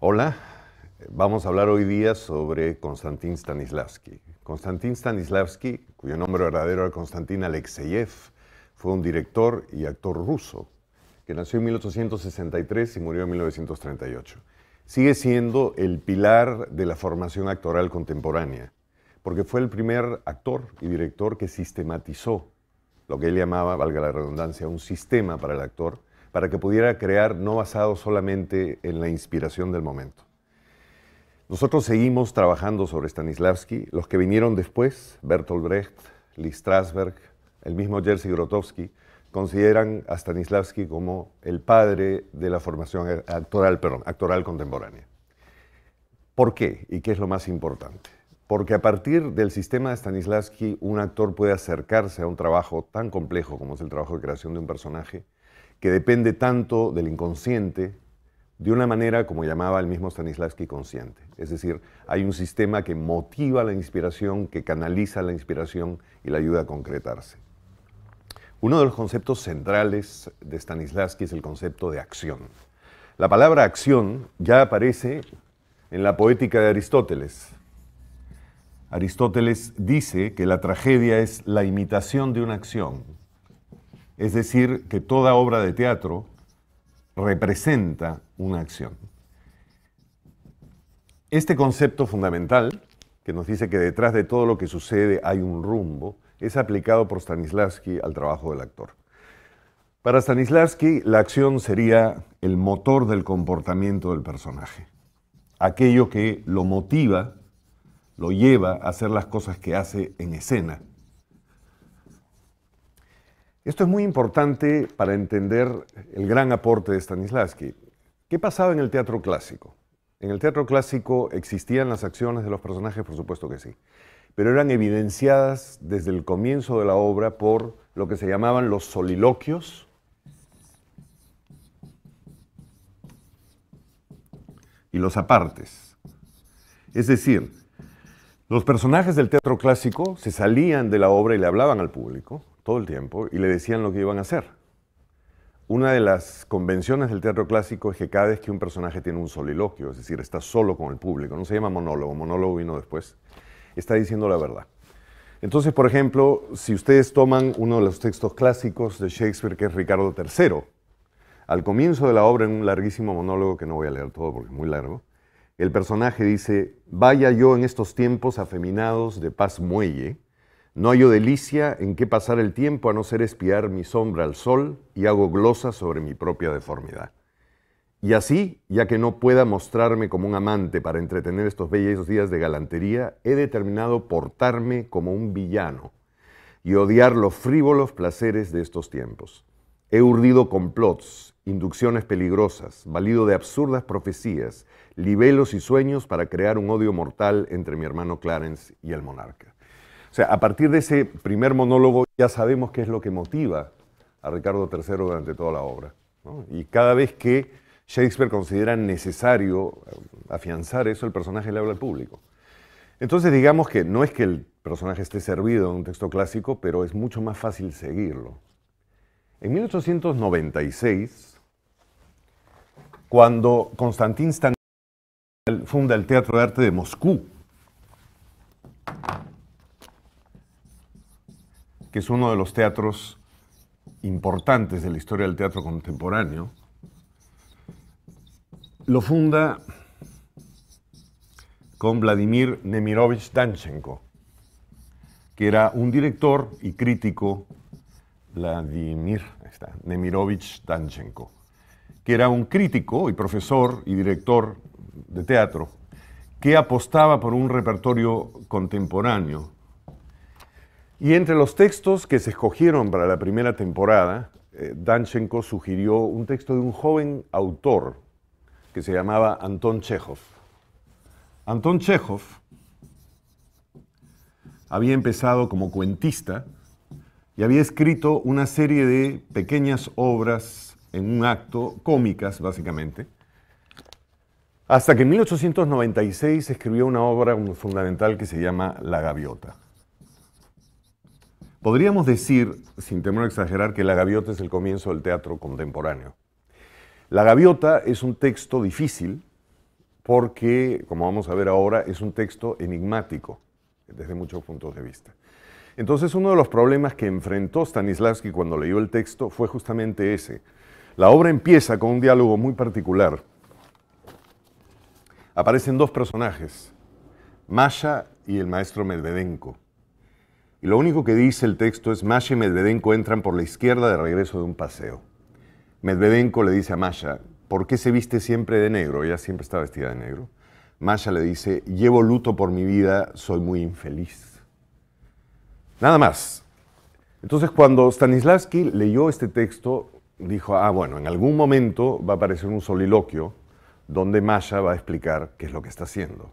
Hola, vamos a hablar hoy día sobre Konstantin Stanislavski. Konstantin Stanislavski, cuyo nombre verdadero era Konstantin Alexeyev, fue un director y actor ruso que nació en 1863 y murió en 1938. Sigue siendo el pilar de la formación actoral contemporánea, porque fue el primer actor y director que sistematizó lo que él llamaba, valga la redundancia, un sistema para el actor, para que pudiera crear no basado solamente en la inspiración del momento. Nosotros seguimos trabajando sobre Stanislavski. Los que vinieron después, Bertolt Brecht, Lee Strasberg, el mismo Jerzy Grotowski, consideran a Stanislavski como el padre de la formación actoral contemporánea. ¿Por qué? ¿Y qué es lo más importante? Porque a partir del sistema de Stanislavski, un actor puede acercarse a un trabajo tan complejo como es el trabajo de creación de un personaje, que depende tanto del inconsciente, de una manera, como llamaba el mismo Stanislavski, consciente. Es decir, hay un sistema que motiva la inspiración, que canaliza la inspiración y la ayuda a concretarse. Uno de los conceptos centrales de Stanislavski es el concepto de acción. La palabra acción ya aparece en la poética de Aristóteles. Aristóteles dice que la tragedia es la imitación de una acción. Es decir, que toda obra de teatro representa una acción. Este concepto fundamental, que nos dice que detrás de todo lo que sucede hay un rumbo, es aplicado por Stanislavski al trabajo del actor. Para Stanislavski, la acción sería el motor del comportamiento del personaje. Aquello que lo motiva, lo lleva a hacer las cosas que hace en escena. Esto es muy importante para entender el gran aporte de Stanislavski. ¿Qué pasaba en el teatro clásico? En el teatro clásico existían las acciones de los personajes, por supuesto que sí, pero eran evidenciadas desde el comienzo de la obra por lo que se llamaban los soliloquios y los apartes. Es decir, los personajes del teatro clásico se salían de la obra y le hablaban al público todo el tiempo y le decían lo que iban a hacer. Una de las convenciones del teatro clásico es que cada vez que un personaje tiene un soliloquio, es decir, está solo con el público, no se llama monólogo, monólogo vino después, está diciendo la verdad. Entonces, por ejemplo, si ustedes toman uno de los textos clásicos de Shakespeare, que es Ricardo III, al comienzo de la obra, en un larguísimo monólogo que no voy a leer todo porque es muy largo, el personaje dice: «Vaya yo en estos tiempos afeminados de paz muelle, no hallo delicia en qué pasar el tiempo a no ser espiar mi sombra al sol y hago glosa sobre mi propia deformidad. Y así, ya que no pueda mostrarme como un amante para entretener estos bellos días de galantería, he determinado portarme como un villano y odiar los frívolos placeres de estos tiempos. He urdido complots, inducciones peligrosas, valido de absurdas profecías, libelos y sueños para crear un odio mortal entre mi hermano Clarence y el monarca». O sea, a partir de ese primer monólogo ya sabemos qué es lo que motiva a Ricardo III durante toda la obra, ¿no? Y cada vez que Shakespeare considera necesario afianzar eso, el personaje le habla al público. Entonces digamos que no es que el personaje esté servido en un texto clásico, pero es mucho más fácil seguirlo. En 1896, cuando Konstantin Stanislavski funda el Teatro de Arte de Moscú, que es uno de los teatros importantes de la historia del teatro contemporáneo, lo funda con Vladimir Nemirovich Danchenko, que era un director y crítico, Vladimir Nemirovich Danchenko, que era un crítico y profesor y director de teatro que apostaba por un repertorio contemporáneo. Y entre los textos que se escogieron para la primera temporada, Danchenko sugirió un texto de un joven autor que se llamaba Anton Chekhov. Anton Chekhov había empezado como cuentista y había escrito una serie de pequeñas obras en un acto, cómicas básicamente, hasta que en 1896 escribió una obra fundamental que se llama La Gaviota. Podríamos decir, sin temor a exagerar, que La Gaviota es el comienzo del teatro contemporáneo. La Gaviota es un texto difícil, porque, como vamos a ver ahora, es un texto enigmático desde muchos puntos de vista. Entonces, uno de los problemas que enfrentó Stanislavski cuando leyó el texto fue justamente ese. La obra empieza con un diálogo muy particular. Aparecen dos personajes, Masha y el maestro Medvedenko. Y lo único que dice el texto es: Masha y Medvedenko entran por la izquierda de regreso de un paseo. Medvedenko le dice a Masha: ¿por qué se viste siempre de negro? Ella siempre está vestida de negro. Masha le dice: llevo luto por mi vida, soy muy infeliz. Nada más. Entonces, cuando Stanislavski leyó este texto, dijo: ah, bueno, en algún momento va a aparecer un soliloquio donde Masha va a explicar qué es lo que está haciendo.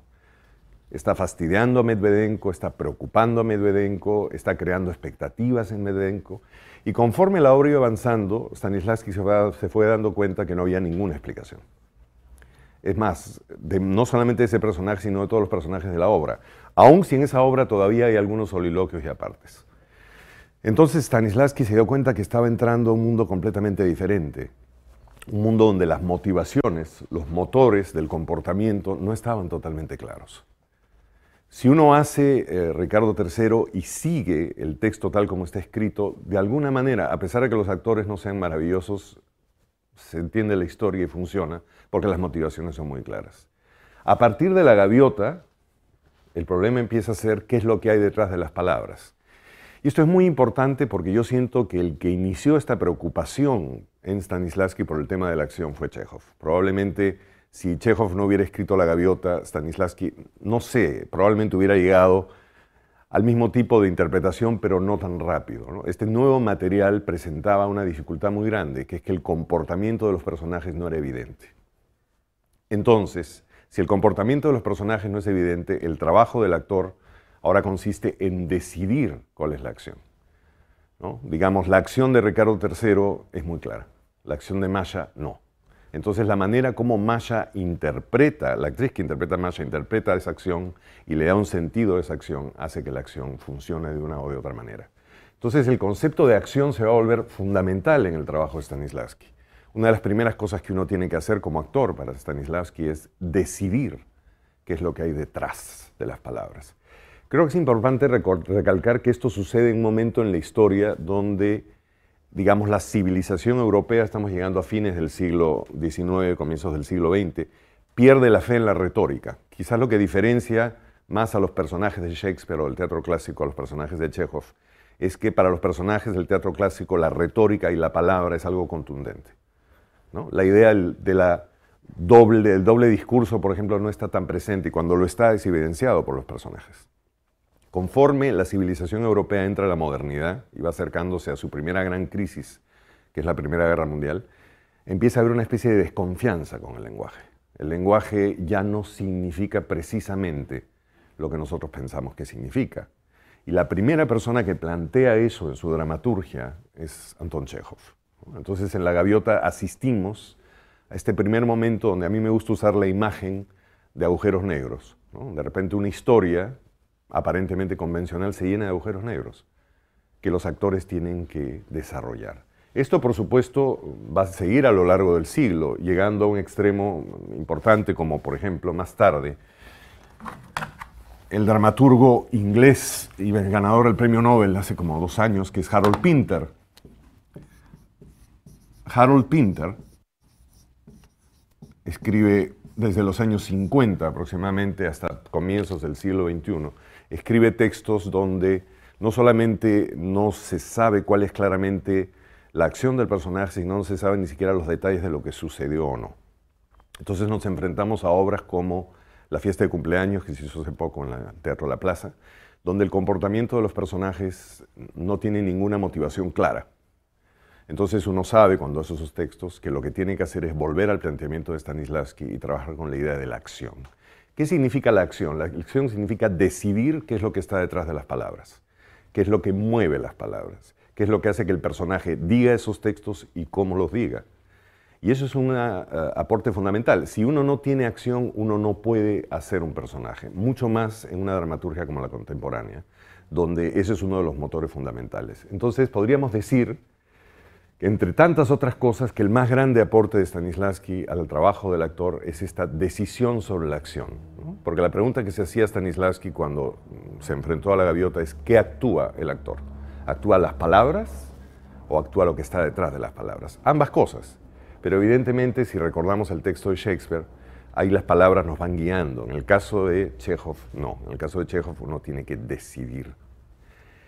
Está fastidiando a Medvedenko, está preocupando a Medvedenko, está creando expectativas en Medvedenko. Y conforme la obra iba avanzando, Stanislavski se fue dando cuenta que no había ninguna explicación. Es más, no solamente de ese personaje, sino de todos los personajes de la obra. Aun si en esa obra todavía hay algunos soliloquios y apartes. Entonces Stanislavski se dio cuenta que estaba entrando a un mundo completamente diferente. Un mundo donde las motivaciones, los motores del comportamiento no estaban totalmente claros. Si uno hace Ricardo III y sigue el texto tal como está escrito, de alguna manera, a pesar de que los actores no sean maravillosos, se entiende la historia y funciona, porque las motivaciones son muy claras. A partir de la gaviota, el problema empieza a ser qué es lo que hay detrás de las palabras. Y esto es muy importante porque yo siento que el que inició esta preocupación en Stanislavski por el tema de la acción fue Chekhov. Probablemente, si Chekhov no hubiera escrito La Gaviota, Stanislavski, no sé, probablemente hubiera llegado al mismo tipo de interpretación, pero no tan rápido, ¿no? Este nuevo material presentaba una dificultad muy grande, que es que el comportamiento de los personajes no era evidente. Entonces, si el comportamiento de los personajes no es evidente, el trabajo del actor ahora consiste en decidir cuál es la acción, ¿no? Digamos, la acción de Ricardo III es muy clara, la acción de Masha no. Entonces la manera como Masha interpreta, la actriz que interpreta a Masha interpreta esa acción y le da un sentido a esa acción, hace que la acción funcione de una o de otra manera. Entonces el concepto de acción se va a volver fundamental en el trabajo de Stanislavski. Una de las primeras cosas que uno tiene que hacer como actor para Stanislavski es decidir qué es lo que hay detrás de las palabras. Creo que es importante recalcar que esto sucede en un momento en la historia donde, digamos, la civilización europea, estamos llegando a fines del siglo XIX, comienzos del siglo XX, pierde la fe en la retórica. Quizás lo que diferencia más a los personajes de Shakespeare o del teatro clásico a los personajes de Chekhov es que para los personajes del teatro clásico la retórica y la palabra es algo contundente, ¿no? La idea del doble discurso, por ejemplo, no está tan presente y cuando lo está es evidenciado por los personajes. Conforme la civilización europea entra a la modernidad y va acercándose a su primera gran crisis, que es la Primera Guerra Mundial, empieza a haber una especie de desconfianza con el lenguaje. El lenguaje ya no significa precisamente lo que nosotros pensamos que significa. Y la primera persona que plantea eso en su dramaturgia es Anton Chekhov. Entonces en La Gaviota asistimos a este primer momento donde a mí me gusta usar la imagen de agujeros negros, ¿no? De repente una historia aparentemente convencional se llena de agujeros negros que los actores tienen que desarrollar. Esto, por supuesto, va a seguir a lo largo del siglo, llegando a un extremo importante como, por ejemplo, más tarde, el dramaturgo inglés y ganador del premio Nobel hace como 2 años, que es Harold Pinter. Harold Pinter escribe desde los años 50 aproximadamente hasta comienzos del siglo XXI, escribe textos donde no solamente no se sabe cuál es claramente la acción del personaje, sino no se sabe ni siquiera los detalles de lo que sucedió o no. Entonces nos enfrentamos a obras como La fiesta de cumpleaños, que se hizo hace poco en el Teatro La Plaza, donde el comportamiento de los personajes no tiene ninguna motivación clara. Entonces uno sabe cuando hace esos textos que lo que tiene que hacer es volver al planteamiento de Stanislavski y trabajar con la idea de la acción. ¿Qué significa la acción? La acción significa decidir qué es lo que está detrás de las palabras, qué es lo que mueve las palabras, qué es lo que hace que el personaje diga esos textos y cómo los diga. Y eso es un aporte fundamental. Si uno no tiene acción, uno no puede hacer un personaje, mucho más en una dramaturgia como la contemporánea, donde ese es uno de los motores fundamentales. Entonces podríamos decir entre tantas otras cosas, que el más grande aporte de Stanislavski al trabajo del actor es esta decisión sobre la acción, ¿no? Porque la pregunta que se hacía Stanislavski cuando se enfrentó a la gaviota es: ¿qué actúa el actor? ¿Actúa las palabras o actúa lo que está detrás de las palabras? Ambas cosas. Pero evidentemente, si recordamos el texto de Shakespeare, ahí las palabras nos van guiando. En el caso de Chekhov, no. En el caso de Chekhov uno tiene que decidir.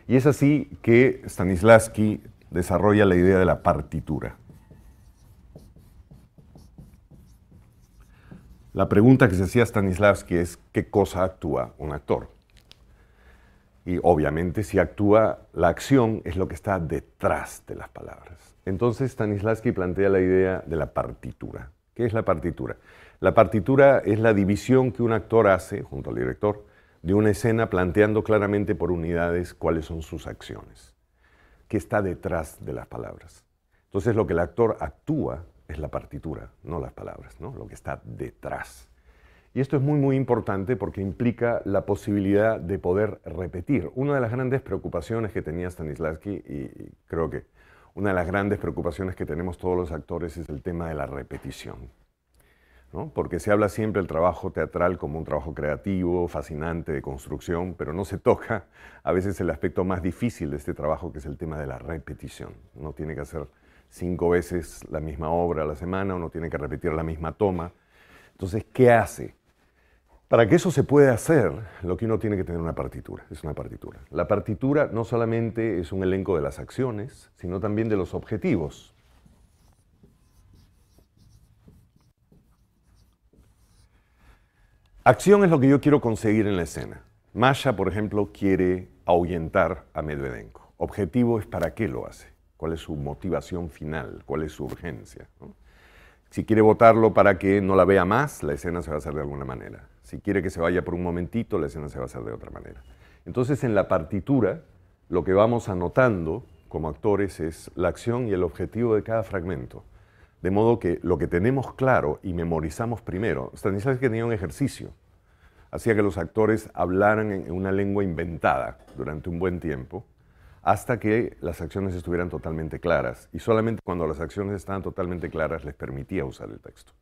Y es así que Stanislavski desarrolla la idea de la partitura. La pregunta que se hacía Stanislavski es: ¿qué cosa actúa un actor? Y obviamente, si actúa, la acción es lo que está detrás de las palabras. Entonces Stanislavski plantea la idea de la partitura. ¿Qué es la partitura? La partitura es la división que un actor hace, junto al director, de una escena, planteando claramente por unidades cuáles son sus acciones, qué está detrás de las palabras. Entonces lo que el actor actúa es la partitura, no las palabras, ¿no? Lo que está detrás. Y esto es muy, muy importante porque implica la posibilidad de poder repetir. Una de las grandes preocupaciones que tenía Stanislavski, y creo que una de las grandes preocupaciones que tenemos todos los actores, es el tema de la repetición, ¿no? Porque se habla siempre del trabajo teatral como un trabajo creativo, fascinante, de construcción, pero no se toca a veces el aspecto más difícil de este trabajo, que es el tema de la repetición. Uno tiene que hacer 5 veces la misma obra a la semana, uno tiene que repetir la misma toma. Entonces, ¿qué hace? Para que eso se pueda hacer, lo que uno tiene que tener una partitura, es una partitura. La partitura no solamente es un elenco de las acciones, sino también de los objetivos. Acción es lo que yo quiero conseguir en la escena. Masha, por ejemplo, quiere ahuyentar a Medvedenko. Objetivo es para qué lo hace, cuál es su motivación final, cuál es su urgencia, ¿no? Si quiere botarlo para que no la vea más, la escena se va a hacer de alguna manera. Si quiere que se vaya por un momentito, la escena se va a hacer de otra manera. Entonces, en la partitura, lo que vamos anotando como actores es la acción y el objetivo de cada fragmento. De modo que lo que tenemos claro y memorizamos primero. Stanislavski tenía un ejercicio. Hacía que los actores hablaran en una lengua inventada durante un buen tiempo, hasta que las acciones estuvieran totalmente claras. Y solamente cuando las acciones estaban totalmente claras les permitía usar el texto.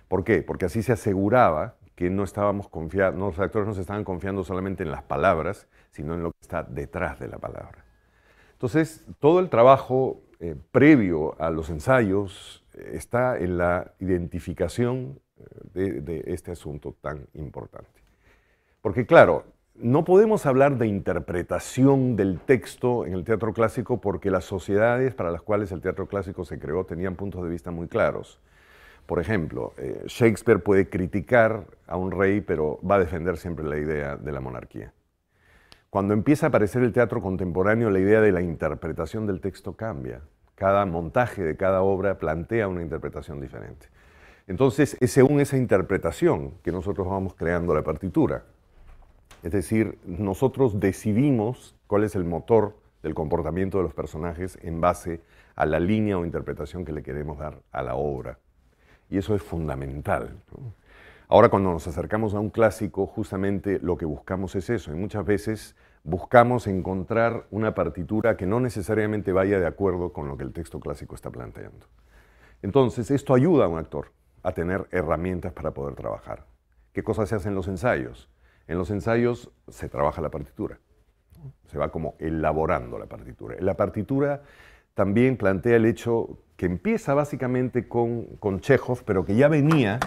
¿Por qué? Porque así se aseguraba que no estábamos confiando, los actores no se estaban confiando solamente en las palabras, sino en lo que está detrás de la palabra. Entonces, todo el trabajo previo a los ensayos está en la identificación de este asunto tan importante. Porque claro, no podemos hablar de interpretación del texto en el teatro clásico porque las sociedades para las cuales el teatro clásico se creó tenían puntos de vista muy claros. Por ejemplo, Shakespeare puede criticar a un rey, pero va a defender siempre la idea de la monarquía. Cuando empieza a aparecer el teatro contemporáneo, la idea de la interpretación del texto cambia. Cada montaje de cada obra plantea una interpretación diferente. Entonces, es según esa interpretación que nosotros vamos creando la partitura. Es decir, nosotros decidimos cuál es el motor del comportamiento de los personajes en base a la línea o interpretación que le queremos dar a la obra. Y eso es fundamental, ¿no? Ahora, cuando nos acercamos a un clásico, justamente lo que buscamos es eso. Y muchas veces buscamos encontrar una partitura que no necesariamente vaya de acuerdo con lo que el texto clásico está planteando. Entonces, esto ayuda a un actor a tener herramientas para poder trabajar. ¿Qué cosas se hacen en los ensayos? En los ensayos se trabaja la partitura, ¿no? Se va como elaborando la partitura. La partitura también plantea el hecho que empieza básicamente con Chekhov, pero que ya venía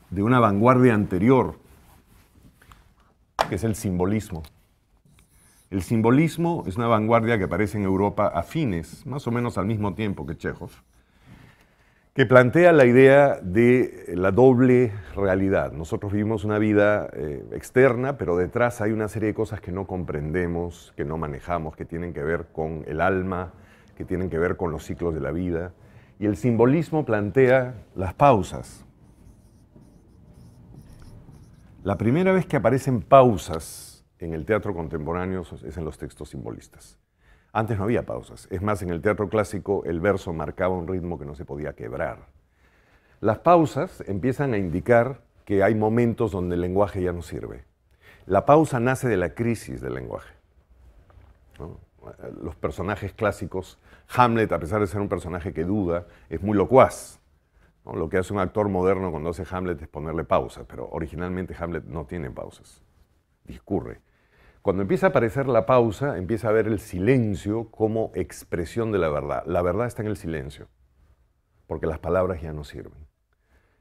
de una vanguardia anterior, que es el simbolismo. El simbolismo es una vanguardia que aparece en Europa a fines, más o menos al mismo tiempo que Chekhov, que plantea la idea de la doble realidad. Nosotros vivimos una vida externa, pero detrás hay una serie de cosas que no comprendemos, que no manejamos, que tienen que ver con el alma, que tienen que ver con los ciclos de la vida. Y el simbolismo plantea las pausas. La primera vez que aparecen pausas en el teatro contemporáneo es en los textos simbolistas. Antes no había pausas. Es más, en el teatro clásico el verso marcaba un ritmo que no se podía quebrar. Las pausas empiezan a indicar que hay momentos donde el lenguaje ya no sirve. La pausa nace de la crisis del lenguaje, ¿no? los personajes clásicos, Hamlet, a pesar de ser un personaje que duda, es muy locuaz, ¿no? Lo que hace un actor moderno cuando hace Hamlet es ponerle pausa, pero originalmente Hamlet no tiene pausas, discurre. Cuando empieza a aparecer la pausa, empieza a ver el silencio como expresión de la verdad. La verdad está en el silencio, porque las palabras ya no sirven.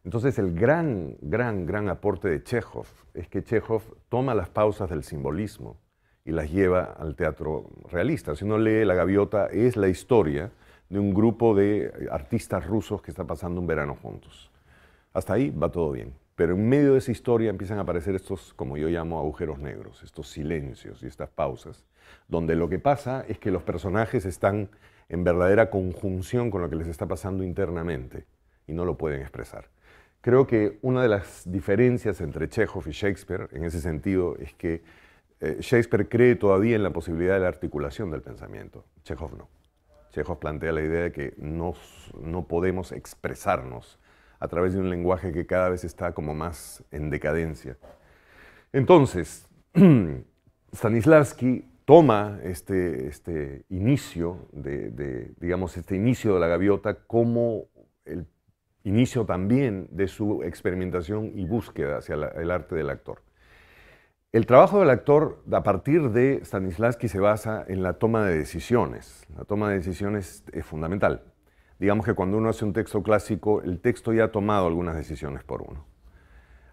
Entonces el gran aporte de Chekhov es que Chekhov toma las pausas del simbolismo y las lleva al teatro realista. Si uno lee La Gaviota, es la historia de un grupo de artistas rusos que están pasando un verano juntos. Hasta ahí va todo bien. Pero en medio de esa historia empiezan a aparecer estos, como yo llamo, agujeros negros, estos silencios y estas pausas, donde lo que pasa es que los personajes están en verdadera conjunción con lo que les está pasando internamente y no lo pueden expresar. Creo que una de las diferencias entre Chekhov y Shakespeare, en ese sentido, es que Shakespeare cree todavía en la posibilidad de la articulación del pensamiento. Chekhov no. Chekhov plantea la idea de que no podemos expresarnos a través de un lenguaje que cada vez está como más en decadencia. Entonces, Stanislavski toma este inicio digamos, este inicio de La Gaviota como el inicio también de su experimentación y búsqueda hacia el arte del actor. El trabajo del actor, a partir de Stanislavski, se basa en la toma de decisiones. La toma de decisiones es fundamental. Digamos que cuando uno hace un texto clásico, el texto ya ha tomado algunas decisiones por uno.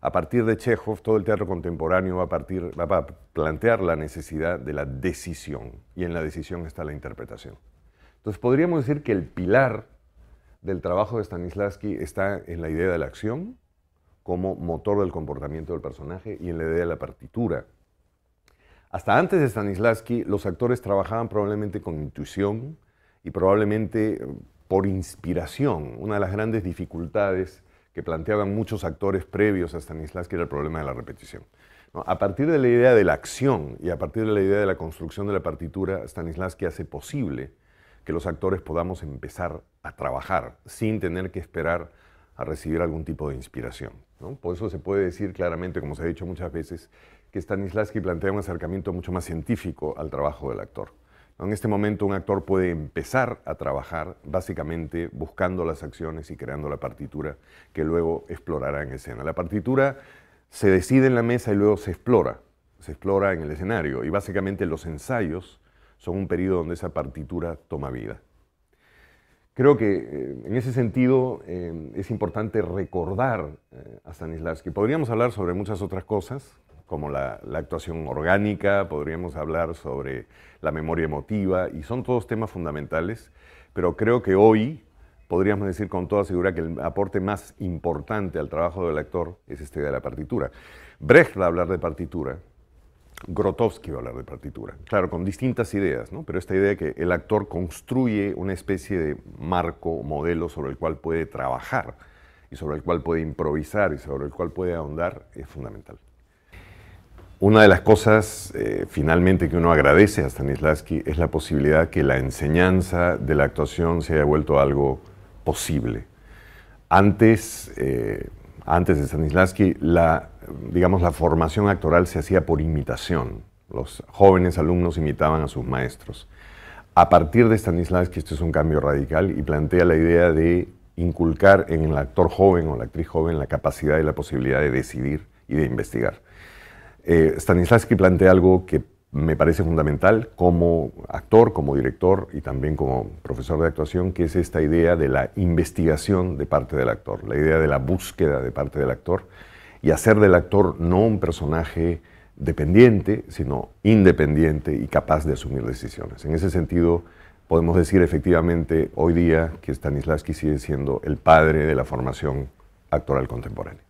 A partir de Chekhov, todo el teatro contemporáneo va a plantear la necesidad de la decisión, y en la decisión está la interpretación. Entonces podríamos decir que el pilar del trabajo de Stanislavski está en la idea de la acción como motor del comportamiento del personaje y en la idea de la partitura. Hasta antes de Stanislavski, los actores trabajaban probablemente con intuición y probablemente por inspiración. Una de las grandes dificultades que planteaban muchos actores previos a Stanislavski era el problema de la repetición, ¿no? A partir de la idea de la acción y a partir de la idea de la construcción de la partitura, Stanislavski hace posible que los actores podamos empezar a trabajar sin tener que esperar a recibir algún tipo de inspiración, ¿no? Por eso se puede decir claramente, como se ha dicho muchas veces, que Stanislavski plantea un acercamiento mucho más científico al trabajo del actor. En este momento un actor puede empezar a trabajar básicamente buscando las acciones y creando la partitura que luego explorará en escena. La partitura se decide en la mesa y luego se explora en el escenario, y básicamente los ensayos son un periodo donde esa partitura toma vida. Creo que en ese sentido es importante recordar a Stanislavski. Podríamos hablar sobre muchas otras cosas, como la actuación orgánica, podríamos hablar sobre la memoria emotiva, y son todos temas fundamentales, pero creo que hoy podríamos decir con toda seguridad que el aporte más importante al trabajo del actor es este de la partitura. Brecht va a hablar de partitura, Grotowski va a hablar de partitura, claro, con distintas ideas, ¿no? Pero esta idea de que el actor construye una especie de marco, modelo sobre el cual puede trabajar y sobre el cual puede improvisar y sobre el cual puede ahondar es fundamental. Una de las cosas finalmente que uno agradece a Stanislavski es la posibilidad que la enseñanza de la actuación se haya vuelto algo posible. Antes de Stanislavski, la formación actoral se hacía por imitación. Los jóvenes alumnos imitaban a sus maestros. A partir de Stanislavski, esto es un cambio radical y plantea la idea de inculcar en el actor joven o la actriz joven la capacidad y la posibilidad de decidir y de investigar. Stanislavski plantea algo que me parece fundamental como actor, como director y también como profesor de actuación, que es esta idea de la investigación de parte del actor, la idea de la búsqueda de parte del actor y hacer del actor no un personaje dependiente, sino independiente y capaz de asumir decisiones. En ese sentido, podemos decir efectivamente hoy día que Stanislavski sigue siendo el padre de la formación actoral contemporánea.